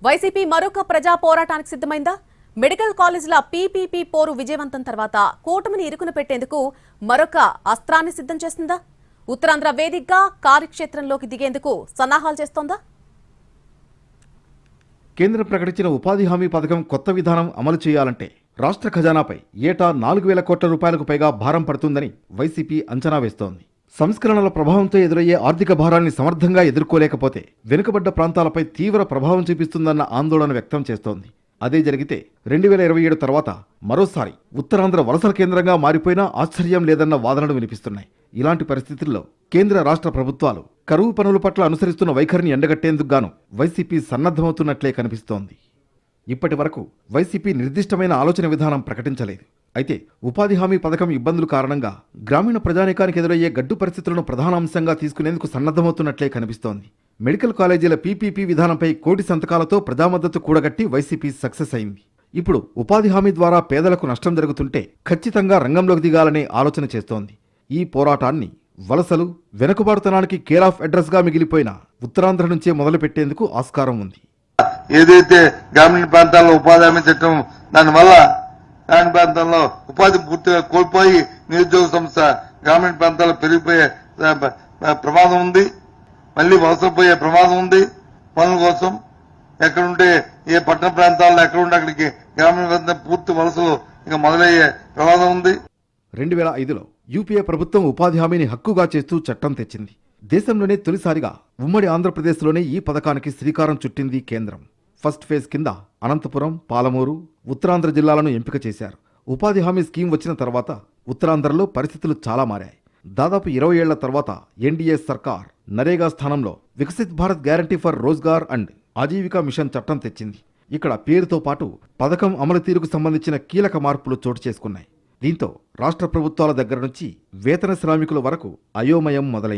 YCP మరొక ప్రజా పోరాటానికి సిద్ధమైందా? మెడికల్ కాలేజీల పీపీపీ పోరు విజయవంతం తర్వాత కూటమిని ఇరుకున పెట్టేందుకు మరొక అస్త్రాన్ని సిద్ధం చేస్తుందా? ఉత్తరాంధ్ర వేదికగా కార్యక్షేత్రంలోకి దిగేందుకు సన్నాహాలు చేస్తోందా? కేంద్రం ప్రకటించిన ఉపాధి హామీ పథకం కొత్త విధానం అమలు చేయాలంటే రాష్ట్ర ఖజానాపై ఏటా 4,000 కోట్ల రూపాయలకు పైగా భారం పడుతుందని వైసీపీ అంచనా వేస్తోంది. సంస్కరణల ప్రభావంతో ఎదురయ్యే ఆర్థిక భారాన్ని సమర్థంగా ఎదుర్కోలేకపోతే వెనుకబడ్డ ప్రాంతాలపై తీవ్ర ప్రభావం చూపిస్తుందన్న ఆందోళన వ్యక్తం చేస్తోంది. అదే జరిగితే 2027 తర్వాత మరోసారి ఉత్తరాంధ్ర వలసల కేంద్రంగా మారిపోయినా ఆశ్చర్యం లేదన్న వాదనలు వినిపిస్తున్నాయి. ఇలాంటి పరిస్థితుల్లో కేంద్ర రాష్ట్ర ప్రభుత్వాలు కరువు పనుల పట్ల అనుసరిస్తున్న వైఖరిని ఎండగట్టేందుకు గాను వైసీపీ సన్నద్ధమవుతున్నట్లే కనిపిస్తోంది. ఇప్పటి వరకు వైసీపీ నిర్దిష్టమైన ఆలోచన విధానం ప్రకటించలేదు. అయితే ఉపాధి హామీ పథకం ఇబ్బందుల కారణంగా గ్రామీణ ప్రజానీకానికి ఎదురయ్యే గడ్డు పరిస్థితులను ప్రధాన అంశంగా తీసుకునేందుకు సన్నద్ధమవుతున్నట్లే కనిపిస్తోంది. మెడికల్ కాలేజీల పీపీపీ విధానంపై కోటి సంతకాలతో ప్రజామద్దతు కూడగట్టి వైసీపీ సక్సెస్ అయింది. ఇప్పుడు ఉపాధి హామీ ద్వారా పేదలకు నష్టం జరుగుతుంటే ఖచ్చితంగా రంగంలోకి దిగాలనే ఆలోచన చేస్తోంది. ఈ పోరాటాన్ని వలసలు, వెనుకబాటుతనానికి కేర్ ఆఫ్ అడ్రస్ గా మిగిలిపోయిన ఉత్తరాంధ్ర నుంచే మొదలు పెట్టేందుకు ఆస్కారం ఉంది. ఏదైతే గ్రామీణ ప్రాంతాల్లో ఉపాధి హామీ చట్టం దానివల్ల గ్రామీణ ప్రాంతాల్లో ఉపాధి పూర్తిగా కోల్పోయి నిరుద్యోగ సంస్థ గ్రామీణ ప్రాంతాల్లో పెరిగిపోయే ప్రమాదం ఉంది. మళ్ళీ వలసలు పోయే ప్రమాదం ఉంది. పనుల కోసం ఎక్కడుంటే ఏ పట్టణ ప్రాంతాల్లో ఎక్కడుంటే అక్కడికి గ్రామీణ ప్రాంతం పూర్తి వలసలు ఇంకా మొదలయ్యే ప్రమాదం ఉంది. 2005లో యూపీఏ ప్రభుత్వం ఉపాధి హామీని హక్కుగా చేస్తూ చట్టం తెచ్చింది. దేశంలోనే తొలిసారిగా ఉమ్మడి ఆంధ్రప్రదేశ్లోనే ఈ పథకానికి శ్రీకారం చుట్టింది కేంద్రం. ఫస్ట్ ఫేజ్ కింద అనంతపురం, పాలమూరు, ఉత్తరాంధ్ర జిల్లాలను ఎంపిక చేశారు. ఉపాధి హామీ స్కీమ్ వచ్చిన తర్వాత ఉత్తరాంధ్రలో పరిస్థితులు చాలా మారాయి. దాదాపు 20 ఏళ్ల తర్వాత ఎన్డీఏ సర్కార్ నరేగా స్థానంలో Viksit Bharat guarantee for Rozgar and Ajeevika mission చట్టం తెచ్చింది. ఇక్కడ పేరుతో పాటు పథకం అమలు తీరుకు సంబంధించిన కీలక మార్పులు చోటు చేసుకున్నాయి. దీంతో రాష్ట్ర ప్రభుత్వాల దగ్గర నుంచి వేతన శ్రామికుల వరకు అయోమయం మొదలైంది.